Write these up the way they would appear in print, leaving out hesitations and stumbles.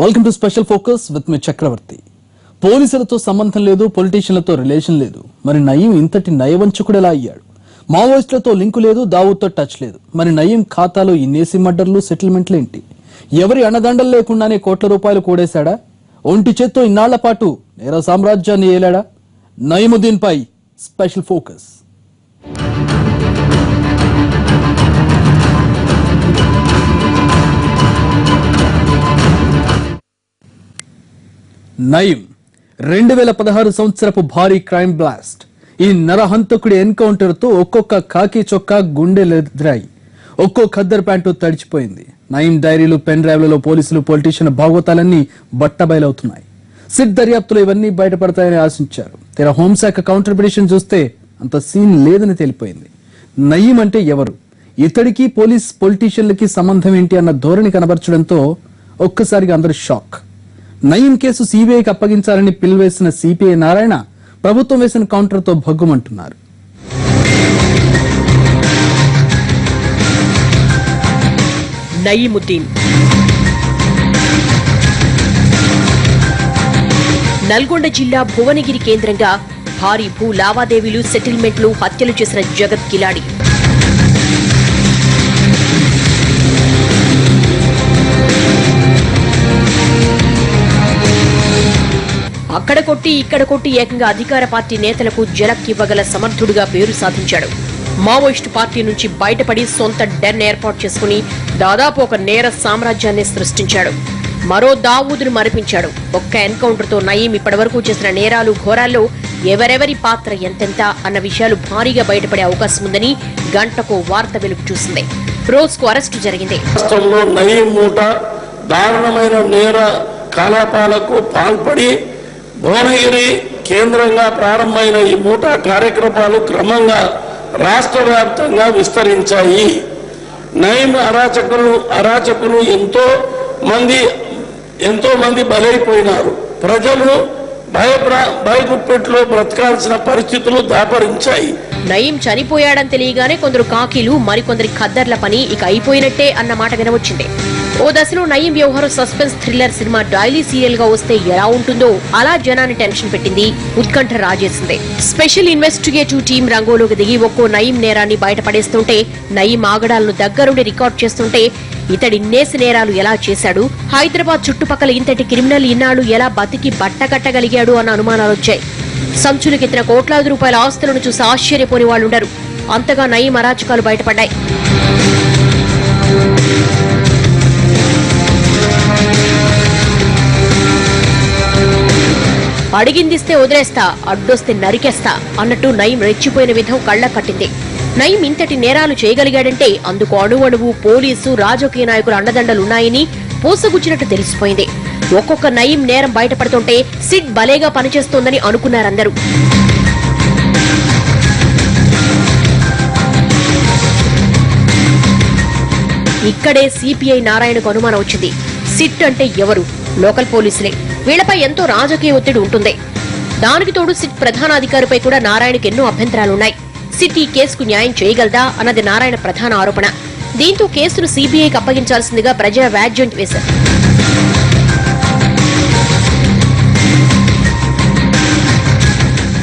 Welcome to special focus with మీ చక్రవర్తి. పోలీసులతో సంబంధం లేదు, పొలిటీషియన్లతో రిలేషన్ లేదు. మరి నయీం ఇంతటి నయవంచకుడు ఎలా అయ్యాడు? మావోయిస్టులతో లింకు లేదు, దావూద్తో టచ్ లేదు. మరి నయీం ఖాతాలో ఇన్నేసి మర్డర్లు, సెటిల్మెంట్లేంటి? ఎవరి అన్నదండలు లేకుండానే కోట్ల రూపాయలు కూడేశాడా? ఒంటి చేత్తో ఇన్నాళ్ల పాటు నేర సామ్రాజ్యాన్ని ఏలాడా? నయీముద్దీన్ పై స్పెషల్ ఫోకస్. నయీం 2016 సంవత్సరపు భారీ క్రైమ్ బ్లాస్ట్. ఈ నరహంతకుడి ఎన్కౌంటర్ తో ఒక్కొక్క కాకి చొక్కా గుండెలెదిరాయి, ఒక్కో ఖద్దర్ ప్యాంటు తడిచిపోయింది. నయీం డైరీలు, పెన్ డ్రైవ్లలో పోలీసులు, పొలిటీషియన్ భాగవతాలన్నీ బట్టబయలవుతున్నాయి. సిట్ దర్యాప్తులో ఇవన్నీ బయటపడతాయని ఆశించారు. తీరా హోంశాఖ కౌంటర్ పిటిషన్ చూస్తే అంత సీన్ లేదని తేలిపోయింది. నయీం అంటే ఎవరు, ఇతడికి పోలీస్ పొలిటీషియన్లకి సంబంధం ఏంటి అన్న ధోరణి కనబరచడంతో ఒక్కసారిగా అందరూ షాక్. నయీం కేసు సిబిఐకి అప్పగించాలని పిలువేసిన సిపిఐ నారాయణ ప్రభుత్వం వేసిన కౌంటర్తో భగ్గుమంటున్నారు. నయీముద్దీన్ నల్గొండ జిల్లా భువనగిరి కేంద్రంగా భారీ భూ లావాదేవీలు, సెటిల్మెంట్లు, హత్యలు చేసిన జగత్ కిలాడి. అక్కడ కొట్టి ఇక్కడ కొట్టి ఏకంగా అధికార పార్టీ నేతలకు జలక్కివ్వగల సమర్థుడిగా పేరు సాధించాడు. మావోయిస్టు పార్టీ నుంచి బయటపడి సొంత డెన్ ఏర్పాటు చేసుకుని దాదాపు ఒక నేర సామ్రాజ్యాన్ని సృష్టించాడు. మరో దావూదును మరిపించాడు. ఒక్క ఎన్కౌంటర్తో నయీం ఇప్పటివరకు చేసిన నేరాలు, ఘోరాల్లో ఎవరెవరి పాత్ర ఎంతెంత అన్న విషయాలు భారీగా బయటపడే అవకాశం ఉందని గంటకు వార్త వెలుగు చూసింది. రోజుకు అరెస్టు జరిగింది. నయీం మూట దారుణమైన నేర కలాపాలకు పాల్పడి భువనగిరి కేంద్రంగా ప్రారంభమైన ఈ మూట కార్యక్రమాలు క్రమంగా రాష్ట్ర వ్యాప్తంగా విస్తరించాయి. నయీం అరాచకులు ఎంతో మంది బలైపోయినారు. ప్రజలు భయగుప్పెట్లో బ్రతకాల్సిన పరిస్థితులు దాపరించాయి. నయీం చనిపోయాడని తెలియగానే కొందరు కాకీలు, మరికొందరి ఖద్దర్ల పని ఇక అయిపోయినట్టే అన్న మాట వినవచ్చింది. ఓ దశలో నయీం వ్యవహారం suspense thriller cinema daily serial గా వస్తే ఎలా ఉంటుందో అలా జనాన్ని టెన్షన్ పెట్టింది, ఉత్కంఠ రాజేసింది. స్పెషల్ ఇన్వెస్టిగేటివ్ టీం రంగంలోకి దిగి ఒక్కో నయీం నేరాన్ని బయటపడేస్తుంటే, నయీం ఆగడాలను దగ్గరుండి రికార్డ్ చేస్తుంటే, ఇతడి ఇన్నేసి నేరాలు ఎలా చేశాడు, హైదరాబాద్ చుట్టుపక్కల ఇంతటి క్రిమినల్ ఇన్నాళ్లు ఎలా బతికి బట్టకట్టగలిగాడు అన్న అనుమానాలొచ్చాయి. సంచులకెత్తిన కోట్లాది రూపాయల ఆస్తులను చూసి ఆశ్చర్యపోని వాళ్ళుండరు. అంతగా నయీం అరాచకాలు బయటపడ్డాయి. అడిగిందిస్తే వదిలేస్తా, అడ్డొస్తే నరికేస్తా అన్నట్టు నయీం రెచ్చిపోయిన విధం కళ్ల కట్టింది. నయీం ఇంతటి నేరాలు చేయగలిగాడంటే అందుకు అణువణువు పోలీసు, రాజకీయ నాయకుల అండదండలున్నాయని పూసగుచ్చినట్టు తెలిసిపోయింది. ఒక్కొక్క నయీం నేరం బయటపడుతుంటే సిట్ భలేగా పనిచేస్తోందని అనుకున్నారందరూ. ఇక్కడే సిపిఐ నారాయణకు అనుమానం వచ్చింది. సిట్ అంటే ఎవరు? లోకల్ పోలీసులే. వీళ్లపై ఎంతో రాజకీయ ఒత్తిడి ఉంటుంది. దానికి తోడు సిట్ ప్రధానాధికారిపై కూడా నారాయణకు ఎన్నో అభ్యంతరాలున్నాయి. సిట్ ఈ కేసుకు న్యాయం చేయగలదా అన్నది నారాయణ ప్రధాన ఆరోపణ. దీంతో కేసును సిబిఐకి అప్పగించాల్సిందిగా ప్రజా వ్యాజ్యం వేశారు.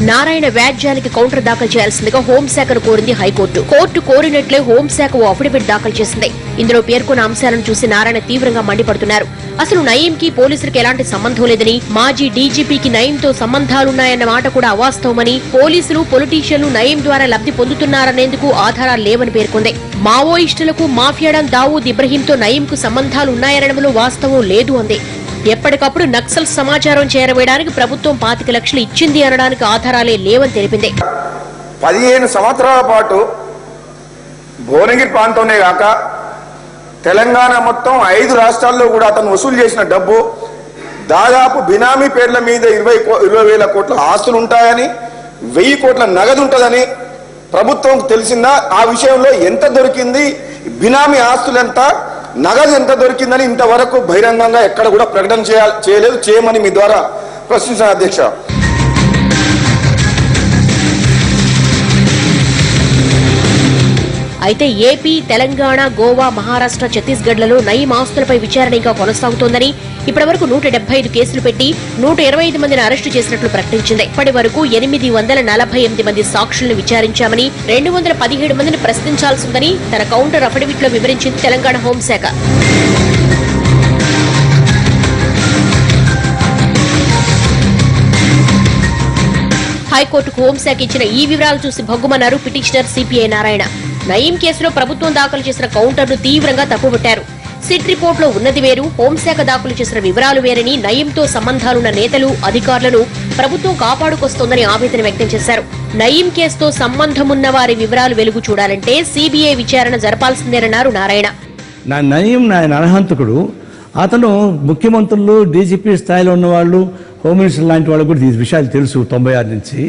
నారాయణ వ్యాజ్యానికి కౌంటర్ దాఖలు చేయాల్సిందిగా హోంశాఖను కోరింది హైకోర్టు. కోర్టు కోరినట్లే హోంశాఖ ఓ అఫిడవిట్ దాఖలు చేసింది. ఇందులో పేర్కొన్న అంశాలను చూసి నారాయణ తీవ్రంగా మండిపడుతున్నారు. అసలు నయీంకి పోలీసులకు ఎలాంటి సంబంధం లేదని, మాజీ డీజీపీకి నయీంతో సంబంధాలున్నాయన్న మాట కూడా అవాస్తవమని, పోలీసులు, పొలిటీషియన్లు నయీం ద్వారా లబ్ధి పొందుతున్నారనేందుకు ఆధారాలు లేవని పేర్కొంది. మావోయిస్టులకు మాఫియాడన్ దావూద్ ఇబ్రహీంతో నయీంకు సంబంధాలున్నాయనడంలో వాస్తవం లేదు అంది. ఎప్పటికప్పుడు నక్సల్ సమాచారం చేరవేయడానికి ప్రభుత్వం 25 లక్షలు ఇచ్చింది అనడానికి ఆధారాలే లేవని తెలిపింది. 15 సంవత్సరాల పాటు భువనగిరి ప్రాంతంలో కాక తెలంగాణ మొత్తం 5 రాష్ట్రాల్లో కూడా అతను వసూలు చేసిన డబ్బు దాదాపు బినామీ పేర్ల మీద 20,000 కోట్ల ఆస్తులు ఉంటాయని, 1000 కోట్ల నగదు ఉంటుందని ప్రభుత్వం తెలిసిందా? ఆ విషయంలో ఎంత దొరికింది, బినామీ ఆస్తులు ఎంత, నగదు ఎంత దొరికిందని ఇంతవరకు బహిరంగంగా ఎక్కడ కూడా ప్రకటన చేయలేదు. చేయమని మీ ద్వారా ప్రశ్నించాను అధ్యక్ష. అయితే ఏపీ, తెలంగాణ, గోవా, మహారాష్ట్ర, ఛత్తీస్గఢ్లలో నయీం ఆస్తులపై విచారణ ఇంకా కొనసాగుతోందని, ఇప్పటివరకు 175 కేసులు పెట్టి 125 మందిని అరెస్టు చేసినట్లు ప్రకటించింది. ఇప్పటి వరకు 848 మంది సాక్షులను విచారించామని, 217 మందిని ప్రశ్నించాల్సిందని తన కౌంటర్ అఫిడవిట్ లో వివరించింది తెలంగాణ హోంశాఖ. హైకోర్టుకు హోంశాఖ ఇచ్చిన ఈ వివరాలు చూసి భగ్గుమన్నారు పిటిషనర్ సిపిఐ నారాయణ. నయీం కేసులో ప్రభుత్వం దాఖలు చేసిన కౌంటర్ను తీవ్రంగా తప్పుబట్టారు. సిట్ రిపోర్టులో ఉన్నది వేరు, హోంశాఖ దాఖలు చేసిన వివరాలు వేరని, నయీంతో సంబంధాలున్న నేతలు, అధికారులను ప్రభుత్వం కాపాడుకొస్తోందని ఆవేదన వ్యక్తం చేశారు. నయీం కేసుతో సంబంధమున్న వారి వివరాలు వెలుగు చూడాలంటే సిబిఐ విచారణ జరపాల్సిందేనన్నారు నారాయణ. నయీం నరహంతకుడు, అతను ముఖ్యమంత్రులు, డీజీపీ స్థాయిలో ఉన్నవాళ్ళు, హోమ్ మినిస్టర్ లాంటి వాళ్ళు కూడా ఈ విషయాలు తెలుసు 96 నుంచి.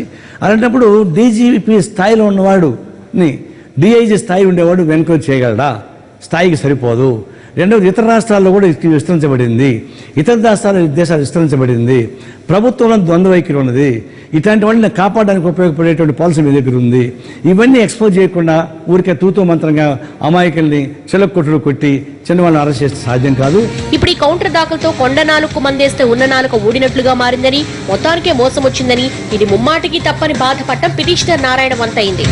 అలాంటప్పుడు డీజీపీ స్థాయిలో ఉన్నవాడుని డిఐజీ స్థాయి ఉండేవాడు వెనుక చేయగలడా? స్థాయికి సరిపోదు. రెండవది, ఇతర రాష్ట్రాల్లో కూడా విస్తరించబడింది, ఇతర దేశాలు విస్తరించబడింది, ప్రభుత్వంలో ద్వంద్వ వైఖరి ఉన్నది. ఇట్లాంటి వాళ్ళని కాపాడడానికి ఉపయోగపడేటువంటి పాలసీ మీ దగ్గర ఉంది. ఇవన్నీ ఎక్స్పోజ్ చేయకుండా ఊరికే తూతూ మంత్రంగా అమాయకుల్ని చిలక్కొట్టుడు కొట్టి చిన్నవాళ్ళని అరెస్ట్ చేస్తే సాధ్యం కాదు. ఇప్పుడు ఈ కౌంటర్ దాఖలతో కొండ నాలుగు మందేస్తే ఉన్న నాలుక ఊడినట్లుగా మారిందని, మొత్తానికే మోసం వచ్చిందని, ఇది ముమ్మాటికి తప్పని బాధపడటం పిటిషనర్ నారాయణ వంతైంది.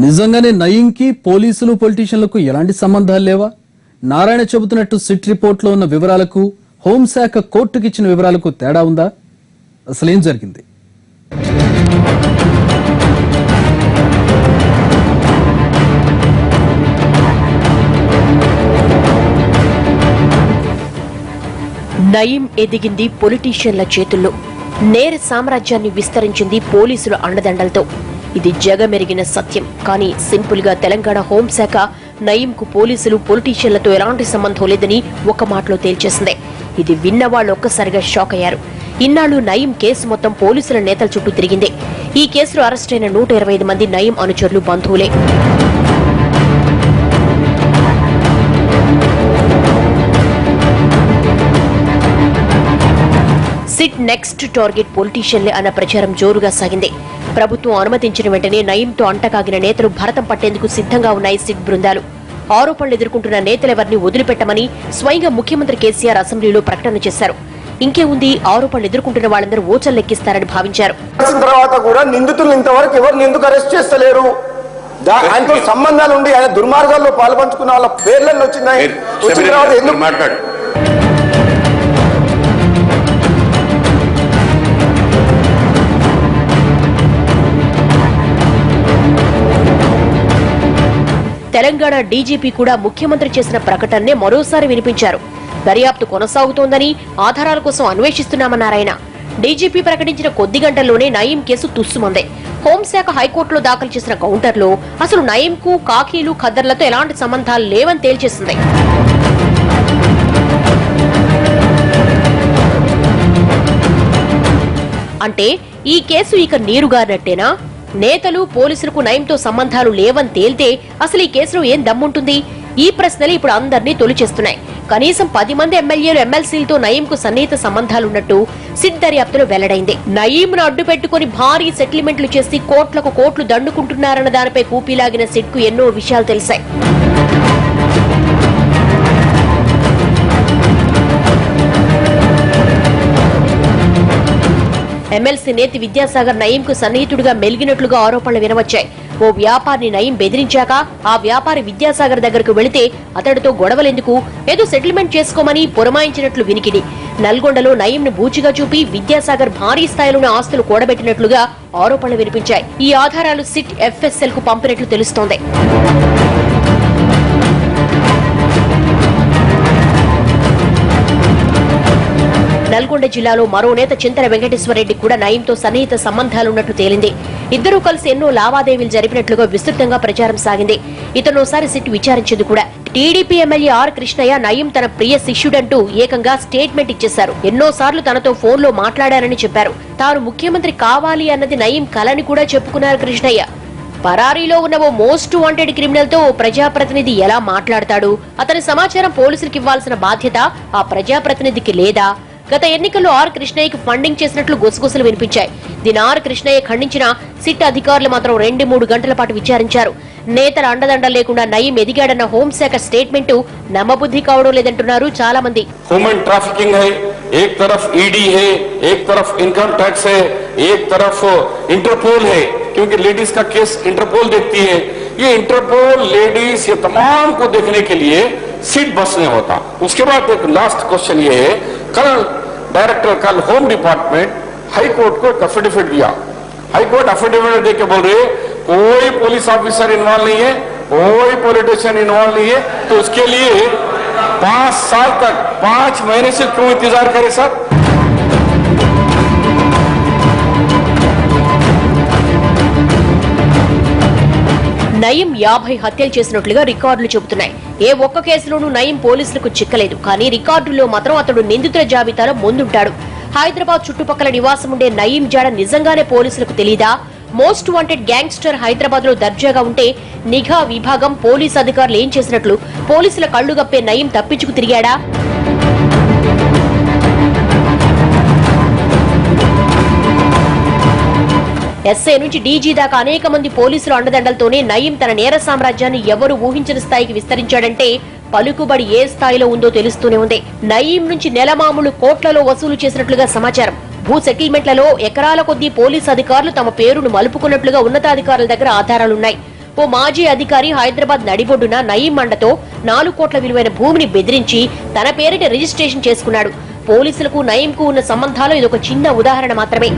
నిజంగానే నయీంకి పోలీసులు, పొలిటీషియన్లకు ఎలాంటి సంబంధాలు లేవా? నారాయణ చెబుతున్నట్టు సిట్ రిపోర్ట్లో ఉన్న వివరాలకు, హోంశాఖ కోర్టుకిచ్చిన వివరాలకు తేడా ఉందా? అసలేం జరిగింది? నయీం ఎదిగింది పొలిటీషియన్ల చేతుల్లో, నేర సామ్రాజ్యాన్ని విస్తరించింది పోలీసుల అండదండలతో. ఇది జగమెరిగిన సత్యం. కానీ సింపుల్ గా తెలంగాణ హోంశాఖ నయీంకు పోలీసులు, పొలిటీషియన్లతో ఎలాంటి సంబంధం లేదని ఒక మాటలో తేల్చేసింది. ఇది విన్న వాళ్ళు ఒక్కసారిగా షాక్ అయ్యారు. ఇన్నాళ్లు నయీం కేసు మొత్తం పోలీసుల నేతల చుట్టూ తిరిగింది. ఈ కేసులో అరెస్టైన 125 మంది నయీం అనుచరులు, బంధువులే. సిట్ నెక్స్ట్ టార్గెట్ పొలిటీషియన్లే అన్న ప్రచారం జోరుగా సాగింది. ప్రభుత్వం అనుమతించిన వెంటనే నయీంతో అంటకాగిన నేతలు భరతం పట్టేందుకు సిద్ధంగా ఉన్నాయి సిట్ బృందాలు. ఆరోపణలు ఎదుర్కొంటున్న నేతలెవరిని వదిలిపెట్టమని స్వయంగా ముఖ్యమంత్రి కేసీఆర్ అసెంబ్లీలో ప్రకటన చేశారు. ఇంకేముంది, ఆరోపణలు ఎదుర్కొంటున్న వాళ్ళందరూ ఓచల్లెక్కిస్తారని భావించారు. తర్వాత కూడా నిందితులు ఇంతవరకు ఎవరిని ఎందుకు అరెస్ట్ చేస్తలేరు? ఆయనతో సంబంధాలు ఉండి ఆయన దుర్మార్గాల్లో పాల్పంచుకున్న వాళ్ళ పేర్లను వచ్చినాయి. వచ్చిన తర్వాత ఎందుకు మాట్లాడు? తెలంగాణ డీజీపీ కూడా ముఖ్యమంత్రి చేసిన ప్రకటననే మరోసారి వినిపించారు. దర్యాప్తు కొనసాగుతోందని, ఆధారాల కోసం అన్వేషిస్తున్నామన్నారాయన. డీజీపీ ప్రకటించిన కొద్ది గంటల్లోనే నయీం కేసు తుస్సుమందే. హోంశాఖ హైకోర్టులో దాఖలు చేసిన కౌంటర్లో అసలు నయీంకు, కాకీలు, ఖద్దర్లతో ఎలాంటి సంబంధాలు లేవని తేల్చేసింది. అంటే ఈ కేసు ఇక నీరుగారినట్టేనా? నేతలు, పోలీసులకు నయీంతో సంబంధాలు లేవని తేల్తే అసలు ఈ కేసులో ఏం దమ్ముంటుంది? ఈ ప్రశ్నలు ఇప్పుడు అందరినీ తొలిచేస్తున్నాయి. కనీసం 10 మంది ఎమ్మెల్యేలు, ఎమ్మెల్సీలతో నయీంకు సన్నిహిత సంబంధాలున్నట్టు సిట్ దర్యాప్తులో వెల్లడైంది. నయీంను అడ్డు పెట్టుకుని భారీ సెటిల్మెంట్లు చేసి కోట్లకు కోట్లు దండుకుంటున్నారన్న దానిపై కూపీలాగిన సిట్ కు ఎన్నో విషయాలు తెలిసాయి. ఎమ్మెల్సీ నేతి విద్యాసాగర్ నయీంకు సన్నిహితుడిగా మెలిగినట్లుగా ఆరోపణలు వినవచ్చాయి. ఓ వ్యాపారిని నయీం బెదిరించాక ఆ వ్యాపారి విద్యాసాగర్ దగ్గరకు వెళితే అతడితో గొడవలెందుకు, ఏదో సెటిల్మెంట్ చేసుకోమని పురమాయించినట్లు వినికిడి. నల్గొండలో నయీంను బూచిగా చూపి విద్యాసాగర్ భారీ స్థాయిలోని ఆస్తులు కూడబెట్టినట్లుగా ఆరోపణలు వినిపించాయి. ఈ ఆధారాలు సిట్ ఎఫ్ఎస్ఎల్ కు పంపినట్లు తెలుస్తోంది. నల్గొండ జిల్లాలో మరో నేత చింతల వెంకటేశ్వరరెడ్డి కూడా నయీంతో సన్నిహిత సంబంధాలున్నట్లు తేలింది. ఇద్దరూ కలిసి ఎన్నో లావాదేవీలు జరిపినట్లుగా విస్తృతంగా ప్రచారం సాగింది. ఇతనోసారి సిట్ విచారించింది కూడా. TDP MLA R Krishnaiah Nayeem తన ప్రియ శిష్యుడంటూ ఏకంగా స్టేట్మెంట్ ఇచ్చేశారు. ఎన్నోసార్లు తనతో ఫోన్లో మాట్లాడారని చెప్పారు. తాను ముఖ్యమంత్రి కావాలి అన్నది నయీం కలని కూడా చెప్పుకున్నారు కృష్ణయ్య. పరారీలో ఉన్న ఓ మోస్ట్ వాంటెడ్ క్రిమినల్ తో ఓ ప్రజాప్రతినిధి ఎలా మాట్లాడతాడు? అతని సమాచారం పోలీసులకు ఇవ్వాల్సిన బాధ్యత ఆ ప్రజాప్రతినిధికి లేదా? గత ఎన్నికల్లో ఆర్ కృష్ణయ్యకి ఫండింగ్ చేసినట్లు గుసగుసలు వినిపించాయి. దీని ఆర్ కృష్ణయ్య ఖండించిన సిట్ అధికారులు మాత్రం 2-3 గంటల పాటు విచారించారు. నేతల అండదండ లేకుండా నయీం ఎదిగాడన్న హోంశాఖ స్టేట్మెంట్ నమ్మబుద్ధి కావడం లేదంటున్నారు చాలా మంది. ह्यूमन ट्रैफिकिंग है, एक तरफ ईडी है, एक तरफ इनकम टैक्स है, एक तरफ इंटरपोल है, क्योंकि लेडीज का केस इंटरपोल देखती है. ये इंटरपोल लेडीज ये तमाम को देखने के लिए सीट बस नहीं होता. उसके बाद एक लास्ट क्वेश्चन ये है, कल होम डिपार्टमेंट हाई कोर्ट को एक एफिडेविट दिया. हाई कोर्ट एफिडेविट देके बोल रहे कोई पुलिस ऑफिसर इन्वॉल्व नहीं है, कोई पॉलिटिशियन इन्वॉल्व नहीं है, तो उसके लिए 5 साल तक 5 महीने से क्यों इंतजार करें सर? నయీం 50 హత్యలు చేసినట్లుగా రికార్డులు చెబుతున్నాయి. ఏ ఒక్క కేసులోనూ నయీం పోలీసులకు చిక్కలేదు. కానీ రికార్డుల్లో మాత్రం అతడు నిందితుల జాబితాలో ముందుంటాడు. హైదరాబాద్ చుట్టుపక్కల నివాసం ఉండే నయీం జాడ నిజంగానే పోలీసులకు తెలీదా? మోస్ట్ వాంటెడ్ గ్యాంగ్స్టర్ హైదరాబాద్ లో దర్జాగా ఉంటే నిఘా విభాగం పోలీసు అధికారులు ఏం చేసినట్లు పోలీసుల కళ్లు గప్పే నయీం తప్పించుకు తిరిగాడా? ఎస్ఐ నుంచి డీజీ దాకా అనేక మంది పోలీసుల అండదండలతోనే నయీం తన నేర సామ్రాజ్యాన్ని ఎవరు ఊహించిన స్థాయికి విస్తరించాడంటే పలుకుబడి ఏ స్థాయిలో ఉందో తెలుస్తూనే ఉంది. నయీం నుంచి నెల మామూలు కోట్లలో వసూలు చేసినట్లుగా సమాచారం. భూ సెటిల్మెంట్లలో ఎకరాల కొద్దీ పోలీసు అధికారులు తమ పేరును మలుపుకున్నట్లుగా ఉన్నతాధికారుల దగ్గర ఆధారాలున్నాయి. ఓ మాజీ అధికారి హైదరాబాద్ నడిబొడ్డున నయీం మండతో 4 కోట్ల విలువైన భూమిని బెదిరించి తన పేరిట రిజిస్ట్రేషన్ చేసుకున్నాడు. పోలీసులకు నయీంకు ఉన్న సంబంధాలు ఇదొక చిన్న ఉదాహరణ మాత్రమే.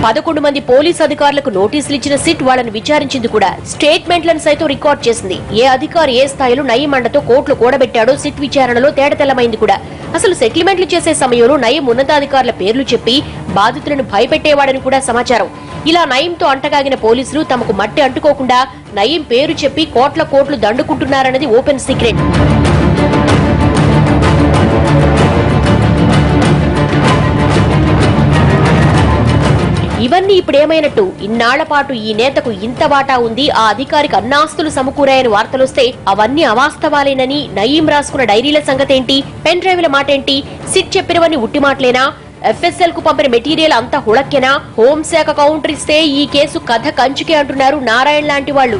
పదకొండు మంది పోలీసు అధికారులకు నోటీసులు ఇచ్చిన సిట్ వాళ్ళని విచారించింది కూడా. స్టేట్మెంట్లను సైతం రికార్డ్ చేసింది. ఏ అధికారి ఏ స్థాయిలో నయీం మండతో కోట్లు కూడబెట్టాడో సిట్ విచారణలో తేటతెల్లమైంది కూడా. అసలు సెటిల్మెంట్లు చేసే సమయంలో నయీం ఉన్నతాధికారుల పేర్లు చెప్పి బాధితులను భయపెట్టేవాడని కూడా సమాచారం. ఇలా నయీంతో అంటగాగిన పోలీసులు తమకు మట్టి అంటుకోకుండా నయీం పేరు చెప్పి కోట్లు దండుకుంటున్నారన్నది ఓపెన్ సీక్రెట్. ఇవన్నీ ఇప్పుడేమైనట్టు? ఇన్నాళ్ల పాటు ఈ నేతకు ఇంత వాటా ఉంది, ఆ అధికారికి అన్నాస్తులు సమకూరాయని వార్తలొస్తే అవన్నీ అవాస్తవాలేనని నయీం రాసుకున్న డైరీల సంగతేంటి? పెన్ డ్రైవ్ల మాటేంటి? సిట్ చెప్పినవన్నీ ఉట్టి మాటలేనా? ఎఫ్ఎస్ఎల్ కు పంపిన మెటీరియల్ అంతా హుళక్కెనా? హోంశాఖ కౌంటర్ ఇస్తే ఈ కేసు కథ కంచుకే అంటున్నారు నారాయణ లాంటి వాళ్ళు.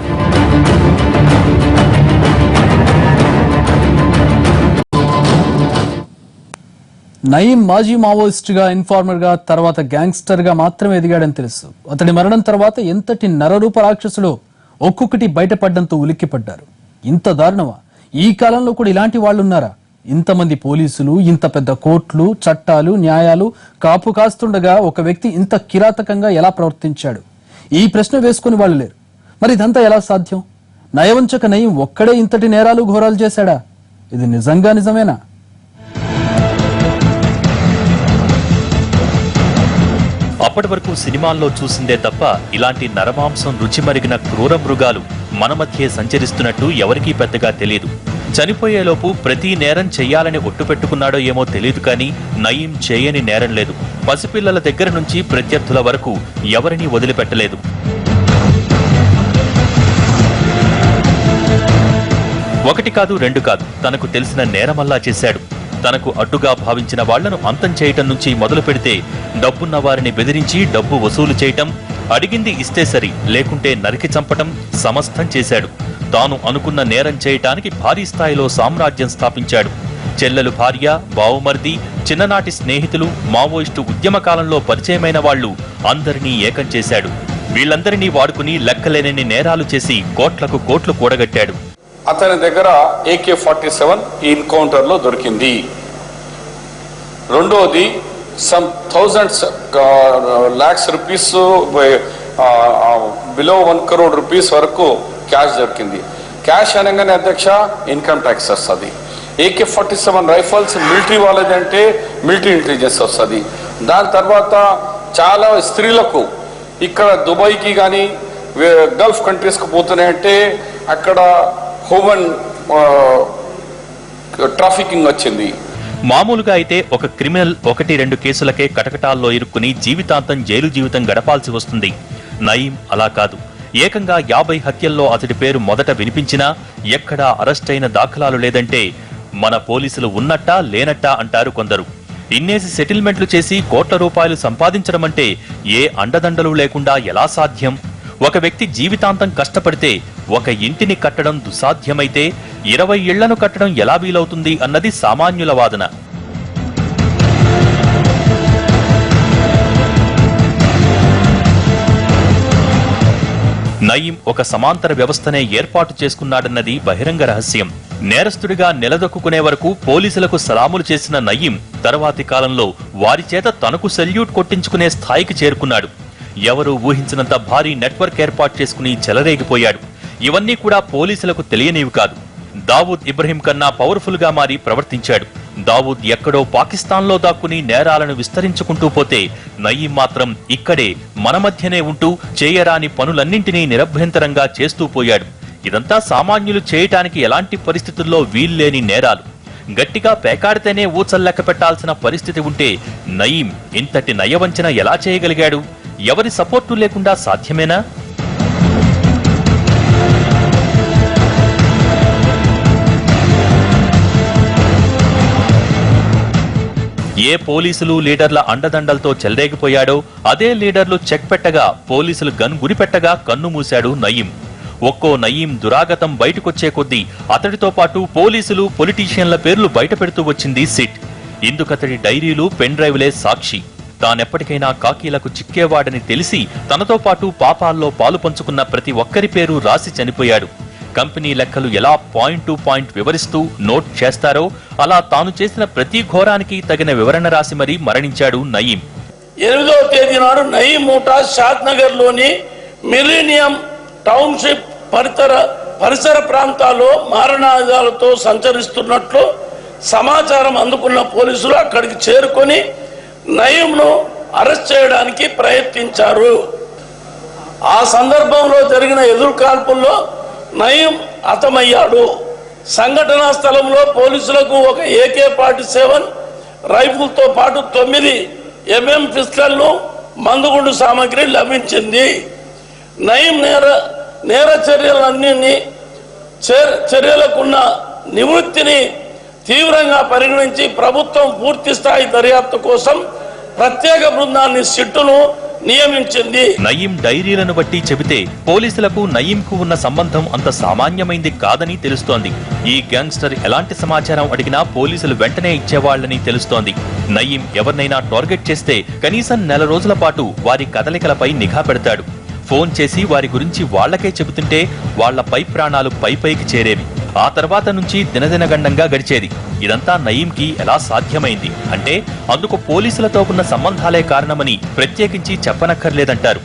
నయీం మాజీ మావోయిస్ట్ గా, ఇన్ఫార్మర్ గా, తర్వాత గ్యాంగ్స్టర్ గా మాత్రమే ఎదిగాడని తెలుసు. అతడి మరణం తర్వాత ఎంతటి నరరూప రాక్షసులో ఒక్కొక్కటి బయటపడ్డంతో ఉలిక్కిపడ్డారు. ఇంత దారుణమా? ఈ కాలంలో కూడా ఇలాంటి వాళ్ళున్నారా? ఇంతమంది పోలీసులు, ఇంత పెద్ద కోర్టులు, చట్టాలు, న్యాయాలు కాపు కాస్తుండగా ఒక వ్యక్తి ఇంత కిరాతకంగా ఎలా ప్రవర్తించాడు? ఈ ప్రశ్న వేసుకుని వాళ్ళు లేరు. మరి ఇదంతా ఎలా సాధ్యం? నయవంచక నయీం ఒక్కడే ఇంతటి నేరాలు ఘోరాలు చేశాడా? ఇది నిజమేనా? అప్పటి వరకు సినిమాల్లో చూసిందే తప్ప ఇలాంటి నరమాంసం రుచి మరిగిన క్రూర మృగాలు మన మధ్యే సంచరిస్తున్నట్టు ఎవరికీ పెద్దగా తెలియదు. చనిపోయేలోపు ప్రతి నేరం చెయ్యాలని ఒట్టు పెట్టుకున్నాడో ఏమో తెలియదు, కానీ నయీం చేయని నేరం లేదు. పసిపిల్లల దగ్గర నుంచి ప్రత్యర్థుల వరకు ఎవరినీ వదిలిపెట్టలేదు. ఒకటి కాదు, రెండు కాదు, తనకు తెలిసిన నేరమల్లా చేశాడు. తనకు అడ్డుగా భావించిన వాళ్లను అంతం చేయటం నుంచి మొదలు పెడితే డబ్బున్న వారిని బెదిరించి డబ్బు వసూలు చేయటం, అడిగింది ఇస్తే సరి లేకుంటే నరికి చంపటం సమస్తం చేశాడు. తాను అనుకున్న నేరం చేయటానికి భారీ స్థాయిలో సామ్రాజ్యం స్థాపించాడు. చెల్లెలు భార్య, బావుమర్ది, చిన్ననాటి స్నేహితులు, మావోయిస్టు ఉద్యమకాలంలో పరిచయమైన వాళ్లు అందరినీ ఏకం చేశాడు. వీళ్లందరినీ వాడుకుని లెక్కలేనన్ని నేరాలు చేసి కోట్లకు కోట్లు కూడగట్టాడు. అతని దగ్గర AK-47 ఈ ఎన్కౌంటర్ లో దొరికింది. రెండోది some thousands lakhs rupees below 1 crore rupees వరకు క్యాష్ దొరికింది. క్యాష్ అనగానే అధ్యక్ష ఇన్కమ్ ట్యాక్స్ వస్తుంది. AK-47 రైఫల్స్ మిలిటరీ వాళ్ళదంటే మిలిటరీ ఇంటెలిజెన్స్ వస్తుంది. దాని తర్వాత చాలా స్త్రీలకు ఇక్కడ దుబాయ్కి కానీ గల్ఫ్ కంట్రీస్కి పోతున్నాయంటే అక్కడ హ్యూమన్ ట్రాఫికింగ్ వచ్చింది. మామూలుగా అయితే ఒక క్రిమినల్ 1-2 కేసులకే కటకటాల్లో ఇరుక్కుని జీవితాంతం జైలు జీవితం గడపాల్సి వస్తుంది. నయీం అలా కాదు. ఏకంగా 50 హత్యల్లో అతడి పేరు మొదట వినిపించినా ఎక్కడా అరెస్టైన దాఖలాలు లేదంటే మన పోలీసులు ఉన్నట్టా లేనట్టా అంటారు కొందరు. ఇన్నేసి సెటిల్మెంట్లు చేసి కోట్ల రూపాయలు సంపాదించడమంటే ఏ అండదండలు లేకుండా ఎలా సాధ్యం? ఒక వ్యక్తి జీవితాంతం కష్టపడితే ఒక ఇంటిని కట్టడం దుస్సాధ్యమైతే 20 ఇళ్లను కట్టడం ఎలా వీలవుతుంది అన్నది సామాన్యుల వాదన. నయీం ఒక సమాంతర వ్యవస్థనే ఏర్పాటు చేసుకున్నాడన్నది బహిరంగ రహస్యం. నేరస్తుడిగా నిలదొక్కునే వరకు పోలీసులకు సలాములు చేసిన నయీం తర్వాతి కాలంలో వారి చేత తనకు సెల్యూట్ కొట్టించుకునే స్థాయికి చేరుకున్నాడు. ఎవరూ ఊహించినంత భారీ నెట్వర్క్ ఏర్పాటు చేసుకుని చెలరేగిపోయాడు. ఇవన్నీ కూడా పోలీసులకు తెలియనివి కాదు. దావూద్ ఇబ్రహీం కన్నా పవర్ఫుల్ గా మారి ప్రవర్తించాడు. దావూద్ ఎక్కడో పాకిస్తాన్లో దాక్కుని నేరాలను విస్తరించుకుంటూ పోతే నయీం మాత్రం ఇక్కడే మన మధ్యనే ఉంటూ చేయరాని పనులన్నింటినీ నిరభ్యంతరంగా చేస్తూ పోయాడు. ఇదంతా సామాన్యులు చేయటానికి ఎలాంటి పరిస్థితుల్లో వీల్లేని నేరాలు. గట్టిగా పేకాడితేనే ఊచల్లెక్క పెట్టాల్సిన పరిస్థితి ఉంటే నయీం ఇంతటి నయవంచన ఎలా చేయగలిగాడు? ఎవరి సపోర్టు లేకుండా సాధ్యమేనా? ఏ పోలీసులు లీడర్ల అండదండలతో చెలరేగిపోయాడో అదే లీడర్లు చెక్ పెట్టగా పోలీసులు గన్ గురిపెట్టగా కన్ను మూశాడు నయీం. ఒక్కో నయీం దురాగతం బయటకొచ్చే కొద్దీ అతడితో పాటు పోలీసులు పొలిటీషియన్ల పేర్లు బయట పెడుతూ వచ్చింది సిట్. ఇందుకతడి డైరీలు పెన్ డ్రైవ్లే సాక్షి. తానెప్పటికైనా కాకీలకు చిక్కేవాడని తెలిసి తనతో పాటు పాపాల్లో పాలు పంచుకున్న ప్రతి ఒక్కరి పేరు రాసి చనిపోయాడు. కంపెనీ లెక్కలు ఎలా పాయింట్ టు పాయింట్ వివరిస్తూ నోట్ చేస్తారో అలా తాను చేసిన ప్రతి ఘోరానికి తగిన వివరణ రాసి మరీ మరణించాడు నయీం. 8వ తేదీ నాడు నయీం ముఠా షాద్నగర్ లోని మిలీనియం టౌన్షిప్ పరిసర ప్రాంతాల్లో మారణాయుధాలతో సంచరిస్తున్నట్లు సమాచారం అందుకున్న పోలీసులు అక్కడికి చేరుకొని నయీంను అరెస్ట్ చేయడానికి ప్రయత్నించారు. ఆ సందర్భంలో జరిగిన ఎదురుకాల్పుల్లో నయీం హతమయ్యాడు. సంఘటనా స్థలంలో పోలీసులకు ఒక AK-47 రైఫిల్తో పాటు 9 mm పిస్టళ్లు, మందుగుండు సామాగ్రి లభించింది. నయీం నేర చర్యలకున్న నివృత్తిని తీవ్రంగా పరిగణించి ప్రభుత్వం పూర్తి స్థాయి దర్యాప్తు కోసం ప్రత్యేక బృందాన్ని సిట్టును నియమించింది. నయీం డైరీలను బట్టి చెబితే పోలీసులకు నయీంకు ఉన్న సంబంధం అంత సామాన్యమైంది కాదని తెలుస్తోంది. ఈ గ్యాంగ్స్టర్ ఎలాంటి సమాచారం అడిగినా పోలీసులు వెంటనే ఇచ్చేవాళ్లని తెలుస్తోంది. నయీం ఎవరినైనా టార్గెట్ చేస్తే కనీసం 4 రోజుల పాటు వారి కదలికలపై నిఘా పెడతాడు. ఫోన్ చేసి వారి గురించి వాళ్లకే చెబుతుంటే వాళ్లపై ప్రాణాలు పైకి చేరేవి. ఆ తర్వాత నుంచి దినదినగండంగా గడిచేది. ఇదంతా నయీంకి ఎలా సాధ్యమైంది అంటే అందుకు పోలీసులతో ఉన్న సంబంధాలే కారణమని ప్రత్యేకించి చెప్పనక్కర్లేదంటారు.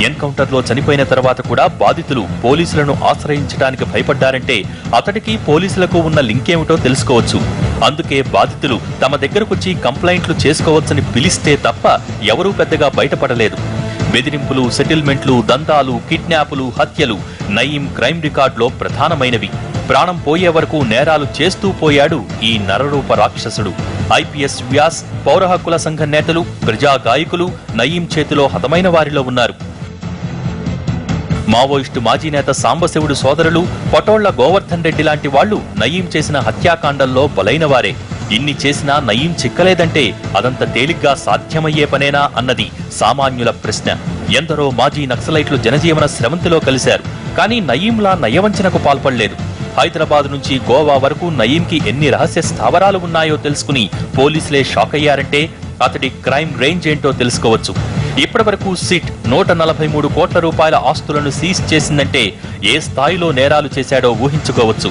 ఎన్కౌంటర్లో చనిపోయిన తర్వాత కూడా బాధితులు పోలీసులను ఆశ్రయించడానికి భయపడ్డారంటే అతడికి పోలీసులకు ఉన్న లింకేమిటో తెలుసుకోవచ్చు. అందుకే బాధితులు తమ దగ్గరకొచ్చి కంప్లైంట్లు చేసుకోవచ్చని పిలిస్తే తప్ప ఎవరూ పెద్దగా బయటపడలేదు. బెదిరింపులు, సెటిల్మెంట్లు, దందాలు, కిడ్నాపులు, హత్యలు నయీం క్రైమ్ రికార్డులో ప్రధానమైనవి. ప్రాణం పోయే వరకు నేరాలు చేస్తూ పోయాడు ఈ నరరూప రాక్షసుడు. IPS వ్యాస్, పౌర హక్కుల సంఘ నేతలు, ప్రజా గాయకులు నయీం చేతిలో హతమైన వారిలో ఉన్నారు. మావోయిస్టు మాజీ నేత సాంబశివుడు సోదరులు పటోళ్ల గోవర్ధన్ రెడ్డి లాంటి వాళ్లు నయీం చేసిన హత్యాకాండంలో బలైనవారే. ఇన్ని చేసినా నయీం చిక్కలేదంటే అదంత తేలిగ్గా సాధ్యమయ్యే పనేనా అన్నది సామాన్యుల ప్రశ్న. ఎందరో మాజీ నక్సలైట్లు జనజీవన స్రవంతిలో కలిశారు. కానీ నయీంలా నయవంచనకు పాల్పడలేదు. హైదరాబాద్ నుంచి గోవా వరకు నయీంకి ఎన్ని రహస్య స్థావరాలు ఉన్నాయో తెలుసుకుని పోలీసులే షాక్ అయ్యారంటే అతడి క్రైమ్ రేంజ్ ఏంటో తెలుసుకోవచ్చు. ఇప్పటి వరకు సిట్ 143 కోట్ల రూపాయల ఆస్తులను సీజ్ చేసిందంటే ఏ స్థాయిలో నేరాలు చేశాడో ఊహించుకోవచ్చు.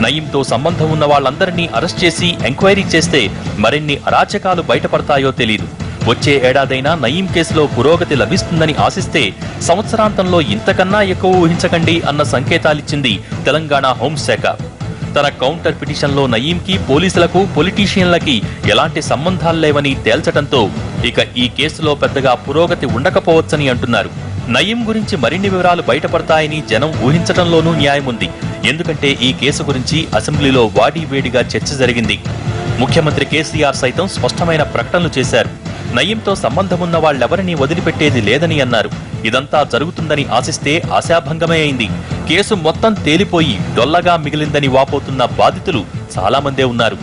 నయీంతో సంబంధం ఉన్న వాళ్ళందరినీ అరెస్ట్ చేసి ఎంక్వైరీ చేస్తే మరిన్ని అరాచకాలు బయటపడతాయో తెలీదు. వచ్చే ఏడాదైనా నయీం కేసులో పురోగతి లభిస్తుందని ఆశిస్తే సంవత్సరాంతంలో ఇంతకన్నా ఎక్కువ ఊహించకండి అన్న సంకేతాలిచ్చింది తెలంగాణ హోంశాఖ. తన కౌంటర్ పిటిషన్లో నయీంకి పోలీసులకు, పొలిటీషియన్లకి ఎలాంటి సంబంధాలు లేవని తేల్చడంతో ఇక ఈ కేసులో పెద్దగా పురోగతి ఉండకపోవచ్చని అంటున్నారు. నయీం గురించి మరిన్ని వివరాలు బయటపడతాయని జనం ఊహించటంలోనూ న్యాయముంది. ఎందుకంటే ఈ కేసు గురించి అసెంబ్లీలో వాడీవేడిగా చర్చ జరిగింది. ముఖ్యమంత్రి కేసీఆర్ సైతం స్పష్టమైన ప్రకటనలు చేశారు. నయీంతో సంబంధమున్న వాళ్లెవరినీ వదిలిపెట్టేది లేదని అన్నారు. ఇదంతా జరుగుతుందని ఆశిస్తే ఆశాభంగమే అయింది. కేసు మొత్తం తేలిపోయి డొల్లగా మిగిలిందని వాపోతున్న బాధితులు చాలా మందే ఉన్నారు.